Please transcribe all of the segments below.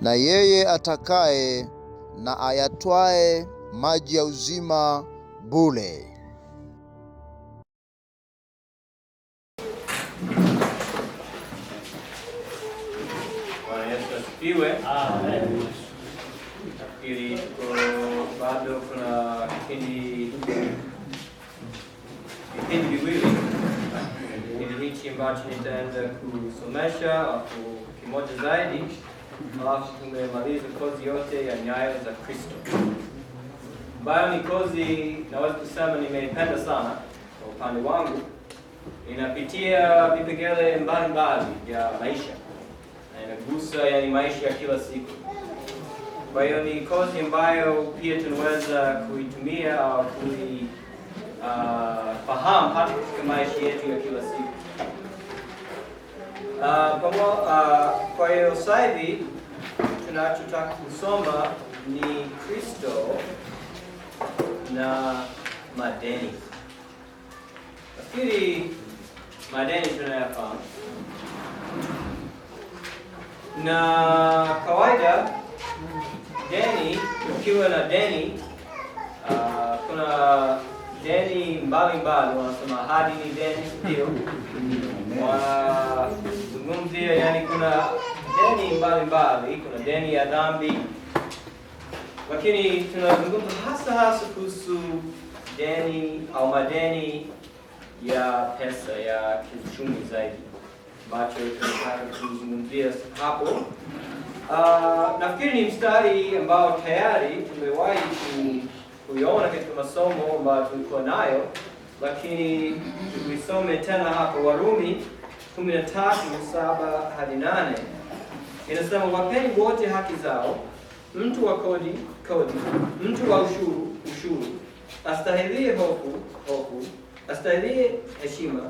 na yeye atakaye na ayatwae maji ya uzima bure. Bwana Yesu asifiwe. Amen. Nafikiri bado kuna vipindi viwili. Kipindi hichi ambacho nitaanza kusomesha alafu kimoja zaidi, alafu tumemaliza kozi yote ya nyayo za Kristo, ambayo ni kozi naweza kusema nimeipenda sana kwa upande wangu. Inapitia vipengele mbalimbali vya maisha na inagusa maisha ya kila siku. Kwa hiyo ni kozi ambayo pia tunaweza kuitumia au fahamu hata katika maisha yetu ya kila siku. Kwa hiyo sasa hivi tunachotaka kusoma ni Kristo na madeni. Nafikiri madeni tunayafahamu, na kawaida deni, ukiwa na deni, kuna deni mbalimbali. Wanasema hadi ni deni, ndio wanazungumzia, kuna deni mbalimbali. Kuna deni ya dhambi, lakini tunazungumza hasa kuhusu deni au madeni ya pesa, ya kiuchumi zaidi, ambacho tunataka kuzungumzia hapo. Nafikiri ni mstari ambao tayari tumewahi kuiona katika masomo ambayo tulikuwa nayo, lakini tuisome tena hapo. Warumi 13:7-8 inasema, wapeni wote haki zao, mtu wa kodi, mtu wa ushuru, astahilie hofu, astahilie heshima.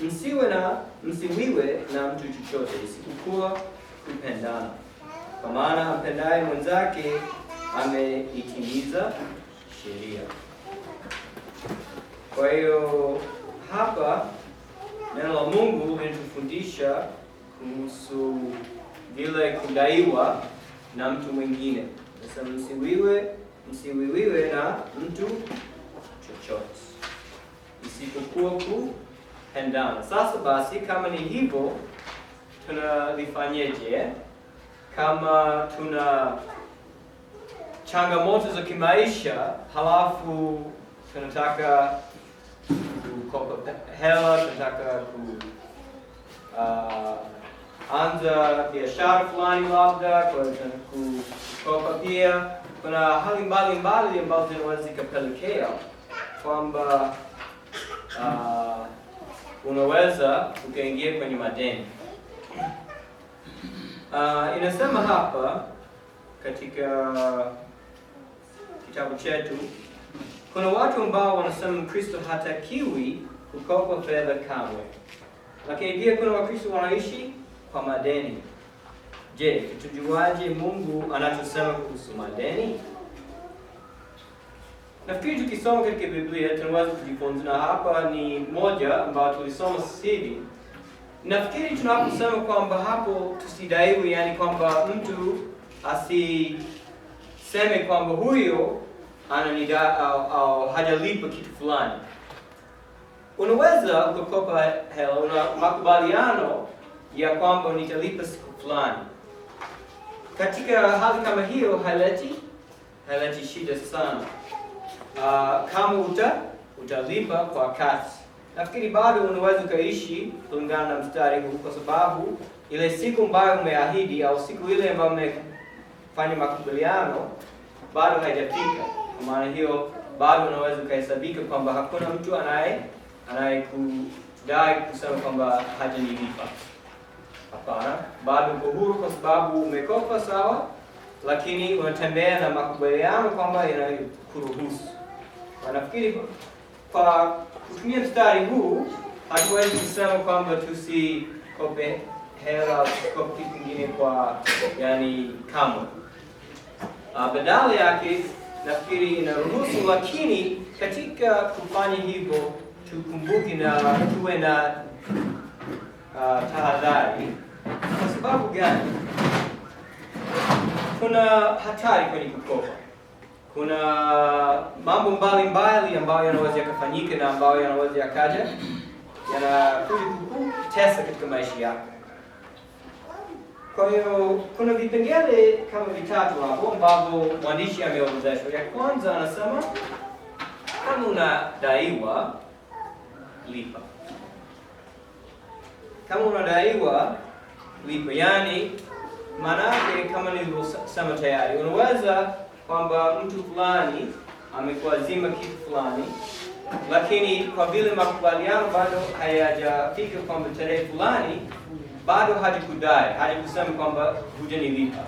Msiwiwe na mtu chochote isipokuwa kupendana, kwa maana ampendaye mwenzake ameitimiza sheria. Kwa hiyo hapa neno la Mungu linatufundisha kuhusu vile kudaiwa na mtu mwingine. Sasa msiwiwe na mtu chochote isipokuwa kupendana. Sasa basi, kama ni hivyo, tunalifanyeje? Kama tuna changamoto za kimaisha, halafu tunataka kukopa hela, tunataka anza biashara fulani, labda kwa kukopa pia. Kuna hali mbalimbali ambazo zinaweza zikapelekea kwamba unaweza ukaingia kwenye madeni. Inasema hapa katika kitabu chetu, kuna watu ambao wanasema Kristo hatakiwi kukopa fedha kamwe, lakini pia kuna Wakristo wanaishi kwa madeni. Je, tujuaje Mungu anachosema kuhusu madeni? Nafikiri tukisoma katika Biblia tunaweza kujifunza, na hapa ni moja ambayo tulisoma sasa hivi. Nafikiri tunaposema kwamba hapo tusidaiwi, kwamba mtu asiseme kwamba huyo ananidai au hajalipa kitu fulani. Unaweza kukopa hela, una makubaliano ya kwamba nitalipa siku fulani. Katika hali kama hiyo haileti shida sana. Kama utalipa kwa wakati, nafikiri bado unaweza ukaishi kulingana na mstari huu, kwa sababu ile siku ambayo umeahidi au siku ile ambayo umefanya makubaliano bado haijafika. Kwa maana hiyo bado unaweza ukahesabika kwamba hakuna mtu anayekudai kusema kwamba hajanilipa. Hapana, bado uko huru kwa sababu umekopa, sawa, lakini unatembea na makubaliano kwamba yanakuruhusu. Nafikiri kwa kutumia mstari huu hatuwezi kusema kwamba tusikope hela au tusikope kitu kingine kamwe. Badala yake nafikiri inaruhusu, lakini katika kufanya hivyo tukumbuke na tuwe na tahadhari. Kwa sababu gani? kuna hatari kwenye kukopa. Kuna mambo mbalimbali ambayo yanaweza yakafanyika na ambayo yanaweza yakaja yanakuja kukutesa katika maisha yako. Kwa hiyo kuna vipengele kama vitatu hapo ambavyo mwandishi ameorodhesha. Ya kwanza anasema kama unadaiwa lipa. Kama unadaiwa lipa, yani maana yake kama nilivyosema tayari, unaweza kwamba mtu fulani amekuazima kitu fulani, lakini kwa vile makubaliano bado hayajafika kwamba tarehe fulani, bado hajakudai, hajakusema kwamba hujanilipa.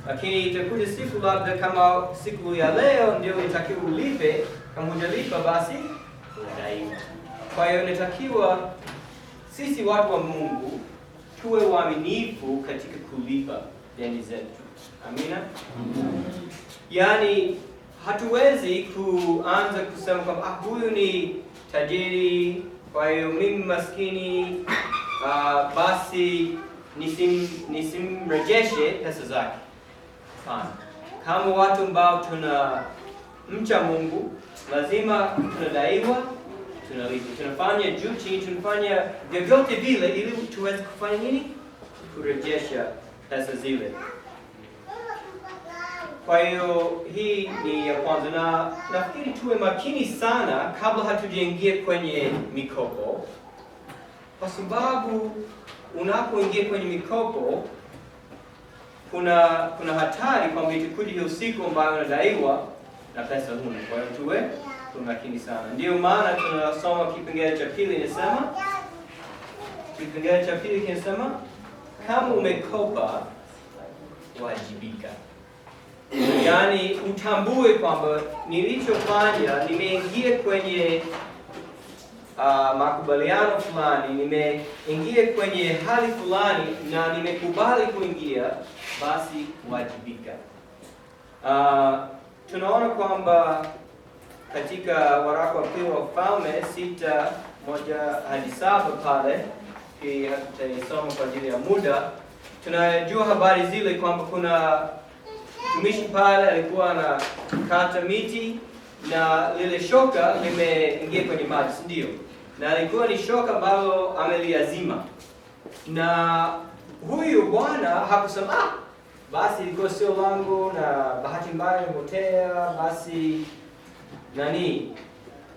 Lakini itakuja siku, labda kama siku ya leo ndio itakiwa ulipe. Kama hujalipa basi unadaiwa. Kwa hiyo inatakiwa sisi watu wa Mungu tuwe waaminifu katika kulipa deni zetu. Amina. Yani hatuwezi kuanza kusema kwamba huyu ni tajiri, kwa hiyo mimi maskini, basi nisimrejeshe pesa zake. Hapana. Kama watu ambao tunamcha Mungu, lazima tunadaiwa, tunalipa. Tunafanya juu chini, tunafanya vyovyote vile ili tuweze kufanya nini? Kurejesha pesa zile. Kwa hiyo hii ni ya kwanza, na nafikiri tuwe makini sana kabla hatujaingia kwenye mikopo, kwa sababu unapoingia kwenye mikopo kuna hatari kwamba itakuja hiyo siku ambayo unadaiwa na pesa huna. Kwa hiyo tuwe makini sana. Ndio maana tunasoma kipengele cha pili, kinasema kama umekopa wajibika. Yani utambue kwamba nilichofanya, nimeingia kwenye makubaliano fulani, nimeingia kwenye hali fulani na nimekubali kuingia, basi wajibika. Tunaona kwamba katika waraka wa pili wa Wafalme 6:1-7 pale, hatutaisoma kwa ajili ya muda, tunajua habari zile kwamba kuna mtumishi pale alikuwa anakata miti na lile shoka limeingia kwenye maji, ndio? Na alikuwa ni shoka ambalo ameliazima. Na huyu bwana hakusema basi ilikuwa sio langu na bahati mbaya imepotea, basi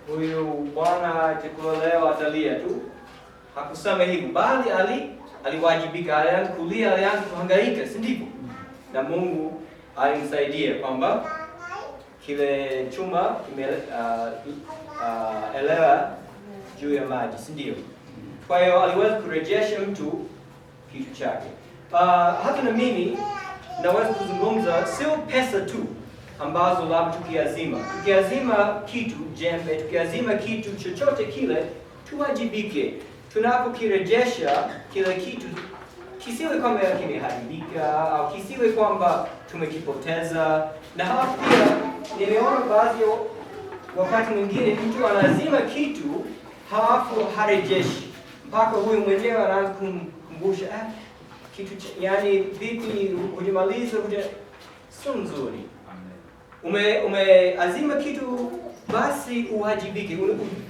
huyu bwana chakula leo atalia tu. Hakusema hivyo, bali aliwajibika, alianza kulia, alianza kuhangaika, si ndivyo? Na Mungu alimsaidia kwamba kile chuma elewa juu ya maji, si ndio? Kwa hiyo aliweza kurejesha mtu kitu chake. Hata na mimi naweza kuzungumza, sio pesa tu ambazo labda tukiazima kitu, jembe, tukiazima kitu chochote kile, tuwajibike. Tunapokirejesha kile kitu, kisiwe kwamba kimeharibika au kisiwe kwamba tumekipoteza. Na halafu pia nimeona baadhi wakati mwingine mtu anazima kitu halafu harejeshi mpaka huyu mwenyewe anaanza kumkumbusha kitu yani vipi hujamaliza, sio nzuri. Umeazima kitu, basi uwajibike.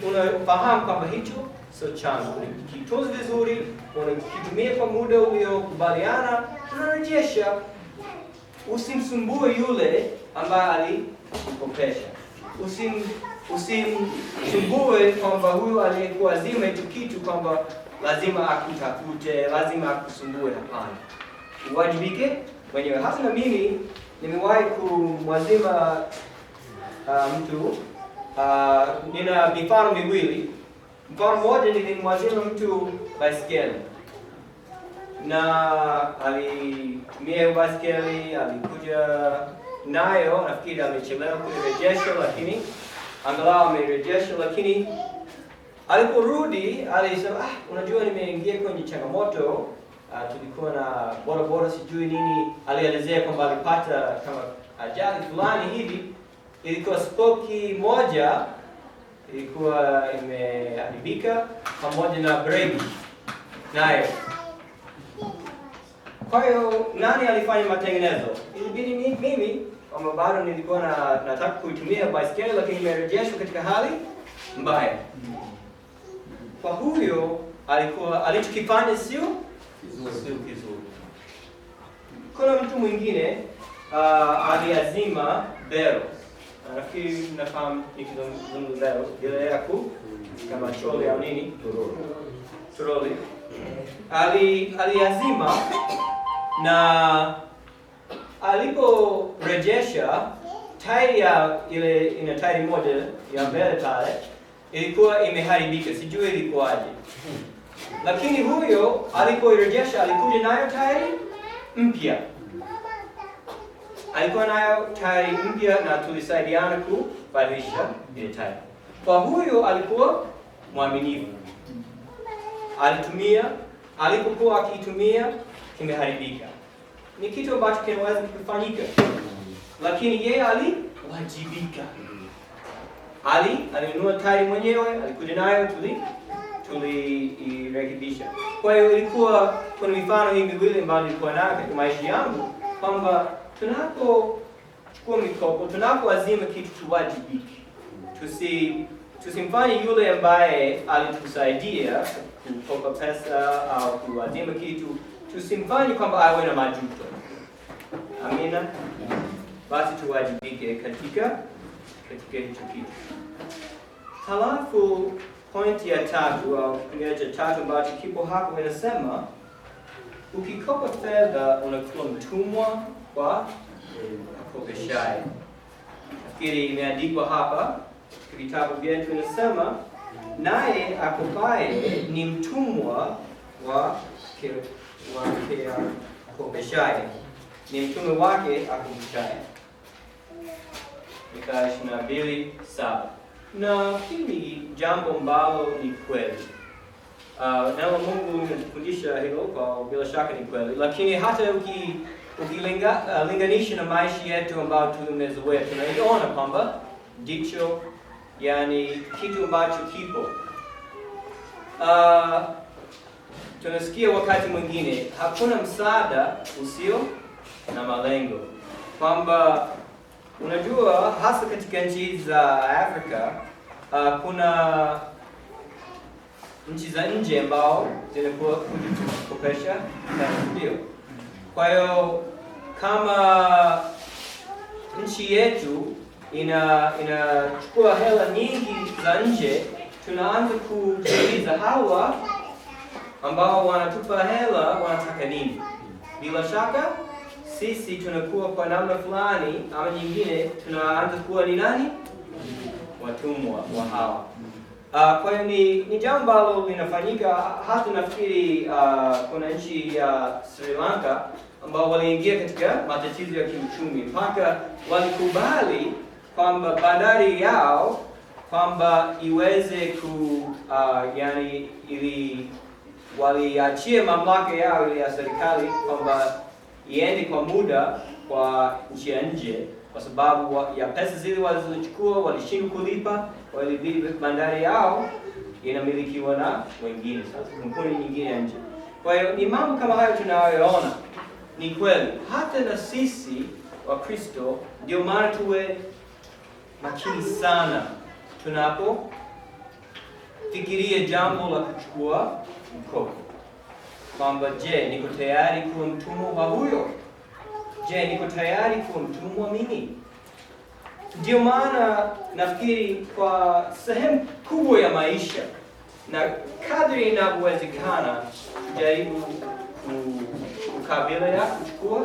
Unafahamu kwamba hicho sio changu, kitunze vizuri, unakitumia kwa muda uliokubaliana, unarejesha. Usimsumbue yule ambaye alikopesha. Usimsumbue kwamba huyu aliyekuazima hicho kitu kwamba lazima akutafute, lazima akusumbue. Hapana, uwajibike mwenyewe. Hata na mimi nimewahi kumwazima mtu. Nina mifano miwili. Mfano mmoja, nilimwazima mtu baiskeli na alitumia baiskeli, alikuja nayo, nafikiri amechelewa kurejesha, lakini angalau amerejesha. Lakini aliporudi alisema, unajua nimeingia kwenye changamoto, tulikuwa na bodaboda sijui nini. Alielezea kwamba alipata kama ajali fulani hivi, ilikuwa spoki moja ilikuwa imeharibika pamoja na breki nayo. Kwa hiyo nani alifanya matengenezo? Ilibidi mimi kwamba bado nilikuwa nataka kuitumia baiskeli, lakini imerejeshwa katika hali mbaya. Kwa huyo alichokifanya sio kizuri. Kuna mtu mwingine aliazima bero. Nafikiri nafahamu nikizungumza bero, ile ya kama troli au nini? Troli. Aliazima na aliporejesha tairi ya ile ina tairi moja ya mbele pale ilikuwa imeharibika, sijui ilikuwaje. Lakini huyo alipoirejesha alikuja nayo tairi mpya. Alikuwa nayo tairi mpya na tulisaidiana kubadilisha ile tairi. Kwa huyo alikuwa mwaminifu. Alipokuwa akitumia kimeharibika. Ni kitu ambacho kinaweza kufanyika. Lakini yeye aliwajibika. Alinunua tairi mwenyewe, alikuja nayo tulirekebisha. Kwa hiyo ilikuwa kuna mifano hii miwili ambayo nilikuwa nayo katika maisha yangu kwamba tunapochukua mikopo, tunapoazima kitu tuwajibike. Tusimfanye yule ambaye alitusaidia kukopa pesa au kuazima kitu, tusimfanye kwamba awe na majuto. Amina. Basi tuwajibike katika hicho kitu. Halafu pointi ya 3 au kipengele cha 3 ambacho kipo hapo inasema ukikopa fedha unakuwa mtumwa kwa akopeshaye. Nafikiri imeandikwa hapa katika vitabu vyetu, inasema naye akopaye ni mtumwa wa akopeshaye, ni mtumwa wake akopeshaye. Mithali 22:7. Na hili jambo ambalo ni kweli. Neno Mungu linatufundisha hilo, kwa bila shaka ni kweli. Lakini hata ukilinganisha na maisha yetu ambayo tumezoea, tunaiona kwamba ndicho, yani kitu ambacho kipo. Tunasikia wakati mwingine hakuna msaada usio na malengo. Kwamba unajua hasa katika nchi za Afrika kuna nchi za nje ambao zinakuwa kukopesha ndio. Kwa hiyo kama nchi yetu inachukua hela nyingi za nje, tunaanza kujiuliza hawa ambao wanatupa hela wanataka nini? Bila shaka sisi tunakuwa kwa namna fulani ama nyingine tunaanza kuwa ni nani? Watumwa wa hawa. Kwa hiyo ni jambo ambalo linafanyika hata nafikiri kuna nchi ya Sri Lanka ambao waliingia katika matatizo ya kiuchumi mpaka walikubali kwamba bandari yao kwamba iweze yani ili waliachia mamlaka yao ile ya serikali kwamba iende kwa muda kwa nchi ya nje, kwa sababu ya pesa zile walizochukua walishindwa kulipa, walibidi bandari yao inamilikiwa na wengine, sasa kampuni nyingine ya nje. Kwa hiyo ni mambo kama hayo tunayoona. Ni kweli hata na sisi wa Kristo, ndio maana tuwe makini sana tunapofikiria jambo la kuchukua mkopo. Kwamba je, niko tayari kuwa mtumwa wa huyo? Je, niko tayari kuwa mtumwa mimi? Ndio maana nafikiri kwa sehemu kubwa ya maisha na kadri inavyowezekana tujaribu kukabilia kuchukua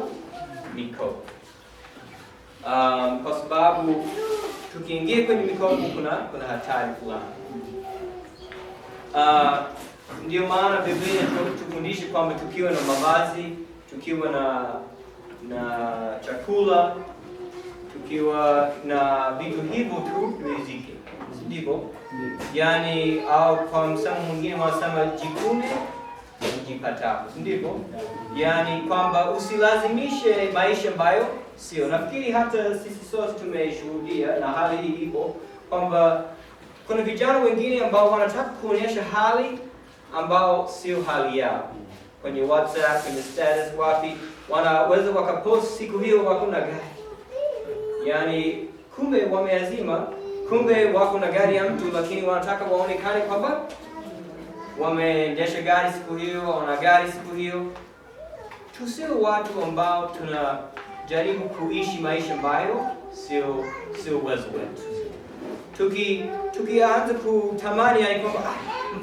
mikopo. Kwa sababu tukiingia kwenye mikopo kuna hatari fulani. Ndio maana Biblia tufundisha kwamba tukiwa na mavazi, tukiwa na chakula, tukiwa na vitu hivyo tu riziki. Ndivyo? Yani au kwa msemo mwingine wanasema jikune jipatapo. Ndivyo? Yani kwamba usilazimishe maisha ambayo sio. Nafikiri hata sisi sote tumeshuhudia na hali hii ipo kwamba kuna vijana wengine ambao wanataka kuonyesha hali ambao sio hali yao. kwenye WhatsApp, kwenye status, wapi, wanaweza wakapost siku hiyo wako na gari. Yani kumbe wameazima, kumbe wako na gari ya mtu, lakini wanataka waonekane kwamba wameendesha gari siku hiyo, wana gari siku hiyo. Tusio watu ambao tunajaribu kuishi maisha ambayo sio uwezo wetu. Tukianza kutamani yani kwamba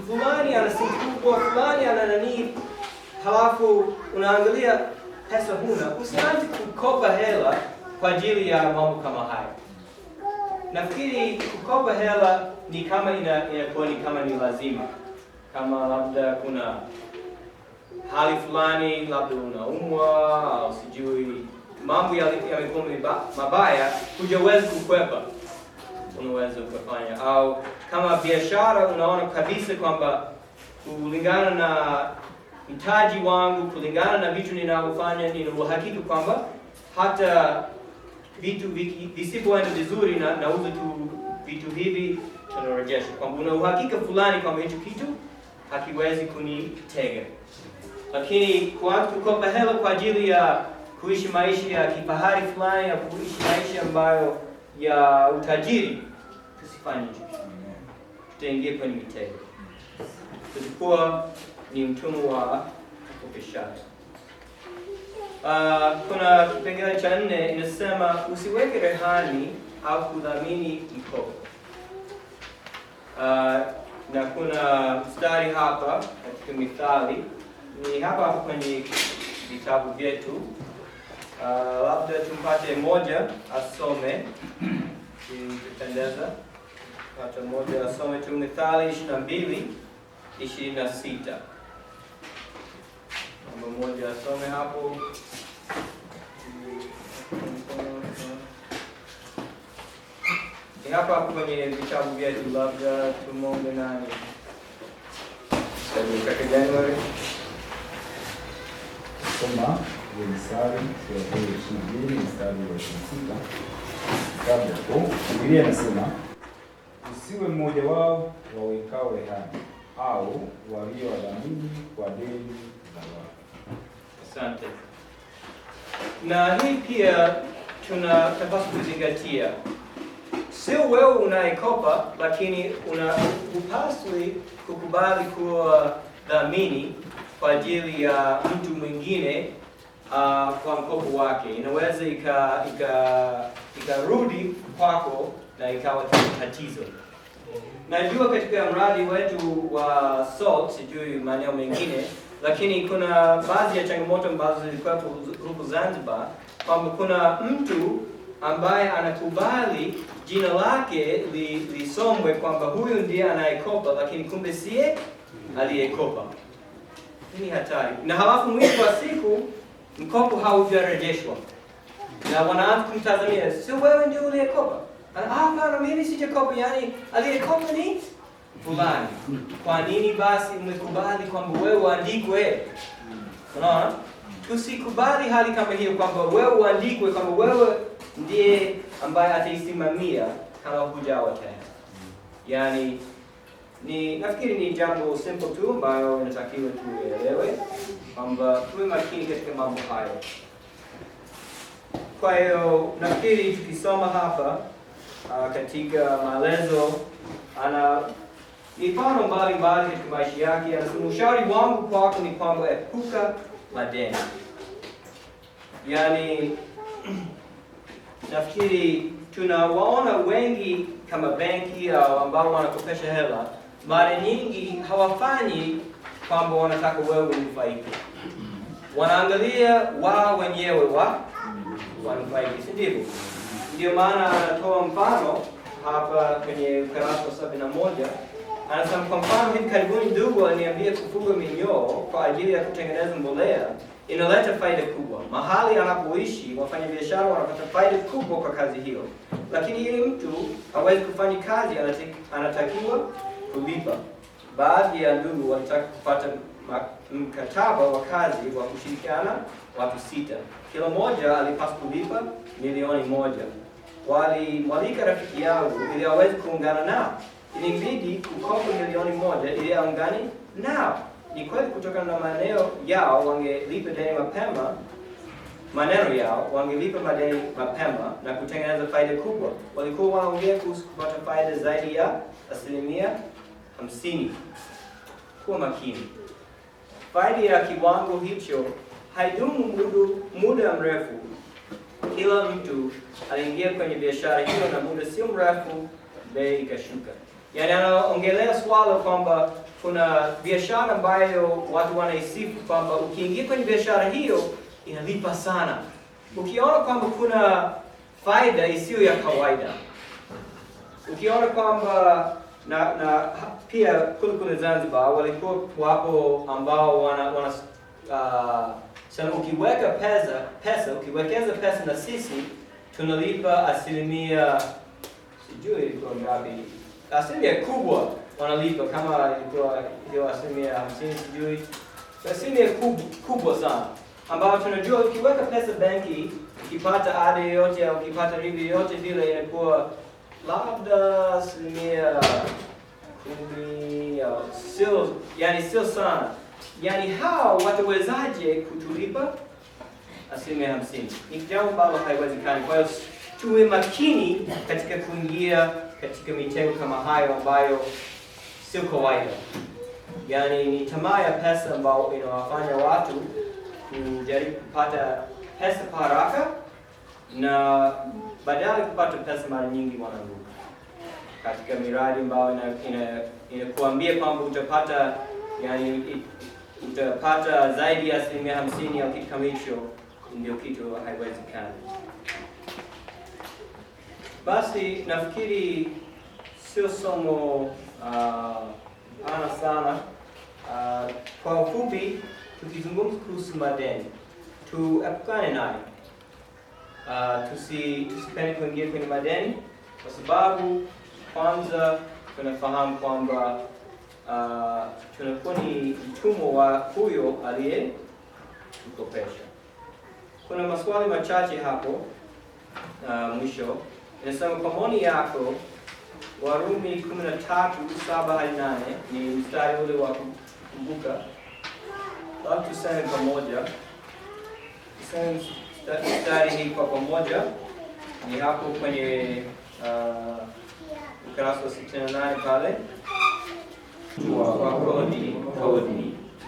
fulani ana simu kubwa, fulani ana nani, halafu unaangalia pesa huna, usianze kukopa hela kwa ajili ya mambo kama haya. Nafikiri kukopa hela ni kama inakuwa ni kama ni lazima. Kama labda kuna hali fulani, labda unaumwa au sijui mambo yamekuwa mabaya, hujaweza kukwepa, unaweza kufanya. Au kama biashara unaona kabisa kwamba kulingana na mtaji wangu, kulingana na vitu ninavyofanya, nina uhakika kwamba hata vitu visipoenda vizuri na nauza tu vitu hivi, tunarejesha. Kwamba una uhakika fulani kwamba hicho kitu hakiwezi kunitega. Lakini kuanza kukopa hela kwa ajili ya kuishi maisha ya kifahari fulani, ya kuishi maisha ambayo ya utajiri, tusifanye hicho. Tutaingia kwenye mitego. Tutakuwa ni mtumwa wa ukopeshaji. Kuna kipengele cha 4 inasema usiweke rehani au kudhamini mkopo. Na kuna mstari hapa katika Mithali, ni hapa kwenye vitabu vyetu. Labda tumpate moja asome, tutendeza. Pata moja asome tu Mithali 22:26. Namba moja asome hapo. Ni hapa kwenye vitabu vyetu, labda tumombe nani? Kaka January. Soma ile mstari wa 22 mstari wa 26. Kabla hapo Biblia inasema usiwe mmoja wao wawekao rehani au waliowadhamini kwa deni za watu. Asante. Na hii pia tunapaswa kuzingatia. Sio wewe unayekopa, lakini unapaswi kukubali kuwa dhamini kwa ajili ya mtu mwingine kwa mkopo wake. Inaweza ikarudi kwako na ikawa tatizo. Najua katika mradi wetu wa SALT, sijui maeneo mengine, lakini kuna baadhi ya changamoto ambazo zilikuwa huko Zanzibar, kwamba kuna mtu ambaye anakubali jina lake lisomwe kwamba huyu ndiye anayekopa, lakini kumbe siye aliyekopa. Hii ni hatari. Na halafu mwisho wa siku mkopo haujarejeshwa. Na wanaanza kumtazamia, sio wewe ndio uliyekopa. Hapana, mimi sijakopa, yani aliyekopa ni fulani. Kwa nini basi mmekubali kwamba wewe uandikwe? Unaona? Tusikubali hali kama hiyo kwamba wewe uandikwe kwamba wewe ndiye ambaye ataisimamia kama hujawa tena. Yani nafikiri ni jambo simple tu ambayo inatakiwa tuelewe kwamba tuwe makini katika mambo hayo. Kwa hiyo nafikiri tukisoma hapa katika maelezo, ana mifano mbalimbali katika maisha yake. Anasema ushauri wangu kwako ni kwamba epuka madeni. Yani nafikiri tunawaona wengi kama benki au ambao wanakopesha hela, mara nyingi hawafanyi kwamba wanataka wewe unufaike. Wanaangalia wao wenyewe wanufaike, si ndivyo? Ndio maana anatoa mfano hapa kwenye ukurasa wa 71. Anasema kwa mfano, hivi karibuni ndugu aliniambia kufuga minyoo kwa ajili ya kutengeneza mbolea inaleta faida kubwa. Mahali anapoishi wafanyabiashara wanapata faida kubwa kwa kazi hiyo. Lakini ili mtu hawezi kufanya kazi, anatakiwa kulipa. Baadhi ya ndugu walitaka kupata mkataba wa kazi wa kushirikiana watu 6. Kila mmoja alipaswa kulipa milioni 1. Walimwalika rafiki yangu ili aweze kuungana nao. Ilibidi kukopa milioni 1 ili aungane nao. ni kweli kutokana na maneno yao wangelipa deni mapema, maneno yao wangelipa madeni mapema na kutengeneza faida kubwa. Walikuwa wanaongea kuhusu kupata faida zaidi ya 50%. Kuwa makini. Faida ya kiwango hicho haidumu muda mrefu. Kila mtu aliingia kwenye biashara hiyo na muda sio mrefu bei ikashuka. Yaani anaongelea swala kwamba kuna biashara ambayo watu wanaisifu kwamba ukiingia kwenye biashara hiyo inalipa sana. Ukiona kwamba kuna faida isiyo ya kawaida. Ukiona kwamba na pia kule Zanzibar walikuwa wapo ambao sema ukiwekeza pesa na sisi tunalipa asilimia, sijui ilikuwa ngapi, asilimia kubwa wanalipa, kama ilikuwa asilimia 50, sijui, asilimia kubwa sana, ambao tunajua ukiweka pesa benki, ukipata ada yoyote au ukipata riba yoyote vile inakuwa labda asilimia 10 au sio sana. Yani hao watawezaje kutulipa asilimia 50? Ni jambo ambalo haiwezekani. Kwa hiyo tuwe makini katika kuingia katika mitego kama hayo ambayo sio kawaida. Yani ni tamaa ya pesa ambayo inawafanya watu kujaribu kupata pesa kwa haraka, na badala ya kupata pesa mara nyingi wanaanguka katika miradi ambayo inakuambia kwamba utapata, yani utapata zaidi ya asilimia 50 au kitu kama hicho, ndio kitu haiwezekani. Basi nafikiri sio somo pana sana. Kwa ufupi, tukizungumza kuhusu madeni, tuepukane nayo. Tusipende kuingia kwenye madeni, kwa sababu kwanza tunafahamu kwamba tunakuwa ni mtumwa wa huyo aliyetukopesha. Kuna maswali machache hapo mwisho. Inasema kwa maoni yako, Warumi 13:7-8 ni mstari ule wa kukumbuka. Labda tuseme pamoja. Tuseme mstari hii kwa pamoja. Ni hapo kwenye ukurasa wa 68 pale. Kwa kodi,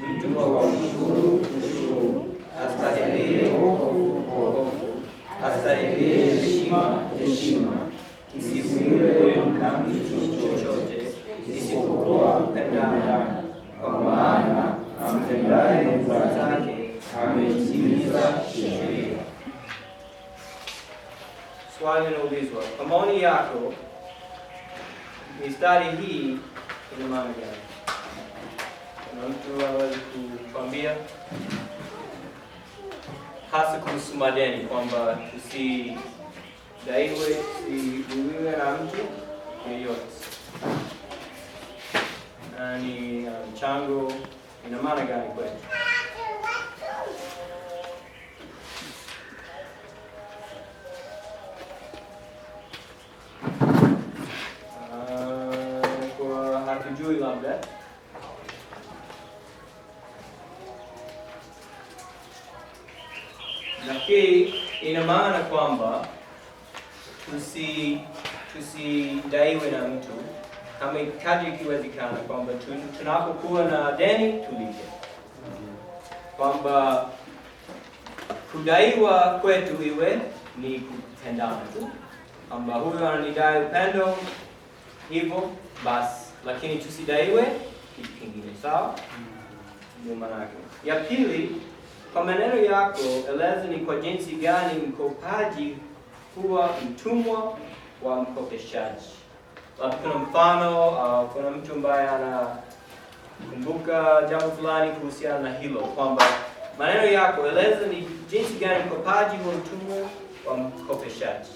mtu wa ushuru, astahili hofu, astahili heshima, isiwe na kitu chochote isipokuwa kupendana, kwa maana ampendaye mwenzake ameitimiza sheria. Swali linaulizwa, kwa maoni yako, mistari hii ina maana gani? Kuna mtu anaweza kukwambia? Hasa kuhusu madeni, kwamba tusidaiwe, tusiduiwe na mtu yeyote. Ni mchango, ina maana gani kwetu? Kwa hatujui labda. Lakini ina maana kwamba tusidaiwe na mtu, kama kadri ikiwezekana, kwamba tunapokuwa na deni tulipe. Kwamba kudaiwa kwetu iwe ni kupendana tu, kwamba huyu ananidai upendo hivyo basi, lakini tusidaiwe kitu kingine. Sawa? Ndio maana yake. Ya pili, kwa maneno yako, eleza ni kwa jinsi gani mkopaji huwa mtumwa wa mkopeshaji. Kuna mfano, kuna mtu ambaye anakumbuka jambo fulani kuhusiana na hilo, kwamba maneno yako, eleza ni jinsi gani mkopaji huwa mtumwa wa mkopeshaji.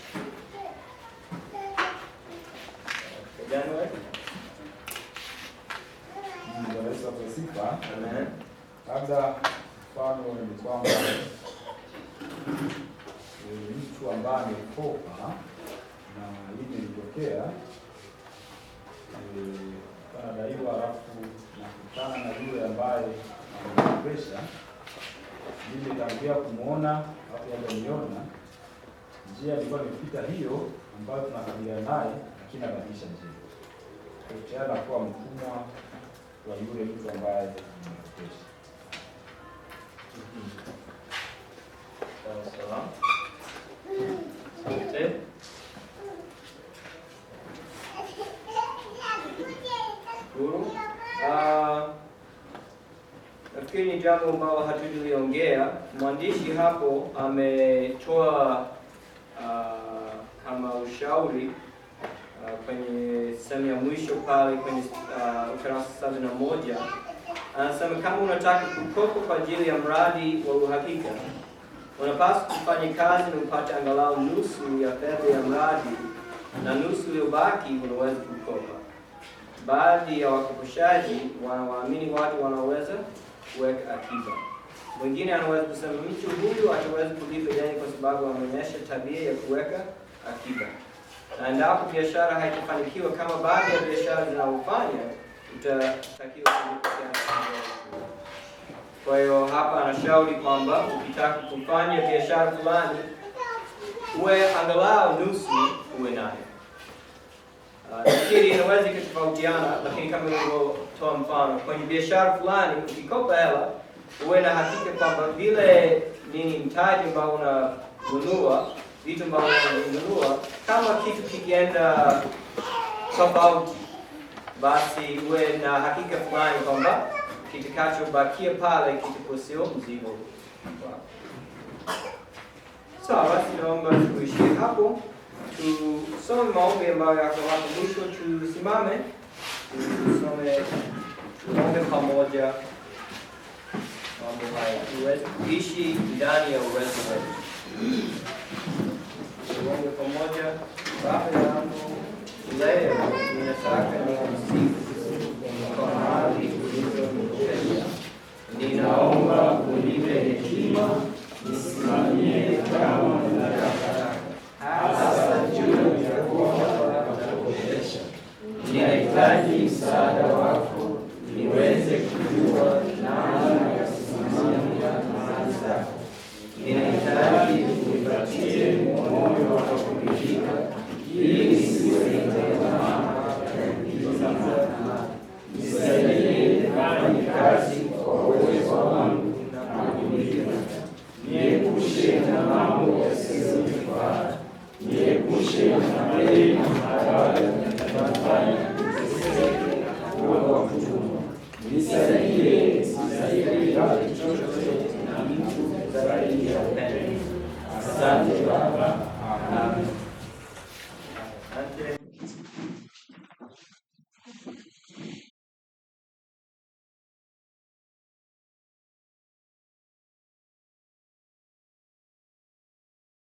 January? Bwana Yesu asifiwe. Amen. Labda mfano ni kwamba mtu ambaye amekopa na hili lilitokea, anadaiwa, alafu na kukutana na yule ambaye amekopesha, mimi nitamwambia kumuona hapo hajaniona, njia ilikuwa imepita hiyo ambayo tunakabiliana naye, lakini abadilisha njia. Kwa hiyo tayari anakuwa mtumwa wa yule mtu ambaye amekopesha. Sawa. Asante. Guru. Nafikiri ni jambo ambalo hatujaliongea. Mwandishi hapo ametoa kama ushauri kwenye sehemu ya mwisho pale kwenye ukurasa 71. Anasema kama unataka kukopa kwa ajili ya mradi wa uhakika, unapaswa kufanya kazi na upate angalau nusu ya fedha ya mradi, na nusu iliyobaki unaweza kukopa. Baadhi ya wakopeshaji wanawaamini watu wanaweza kuweka akiba. Mwingine anaweza kusema mtu huyu ataweza kulipa deni kwa sababu ameonyesha tabia ya kuweka akiba. Na endapo biashara haitafanikiwa kama baadhi ya biashara zinazofanya, utatakiwa kulipa kiasi. Kwa hiyo hapa anashauri kwamba ukitaka kufanya biashara fulani, uwe angalau nusu uwe nayo. Nafikiri inaweza kutofautiana, lakini kama nilivyotoa mfano, kwenye biashara fulani ukikopa hela, uwe na hakika kwamba vile mtaji ambao unanunua, vitu ambavyo unanunua, kama kitu kikienda tofauti, basi uwe na hakika fulani kwamba kitakachobakia pale kitakuwa sio mzigo. Sawa, basi naomba tuishie hapo. Tusome maombi ambayo yako hapo mwisho. Tusimame, tuombe pamoja mambo haya tuweze kuishi ndani ya uwezo wetu. Tuombe pamoja. Baba yangu, leo ninataka nikusifu kwa mahali uliponiweka. Ninaomba unipe hekima nisimamie kama unataka, hasa juu ya kuwakopesha. Ninahitaji msaada wako niweze kujua namna ya kusimamia mali zako. Ninahitaji unipatie moyo wa kuridhika ili nisiwe na tamaa ya kujiza. Nisaidie nifanye kazi kwa uwezo wangu na kuridhika. Niepushe na mambo yasiyofaa. Niepushe na maneno ambayo yatanifanya nisiteseke kuwa mtumwa. Nisaidie nisipate chochote na mtu zaidi ya upendo. Asante Baba. Amen.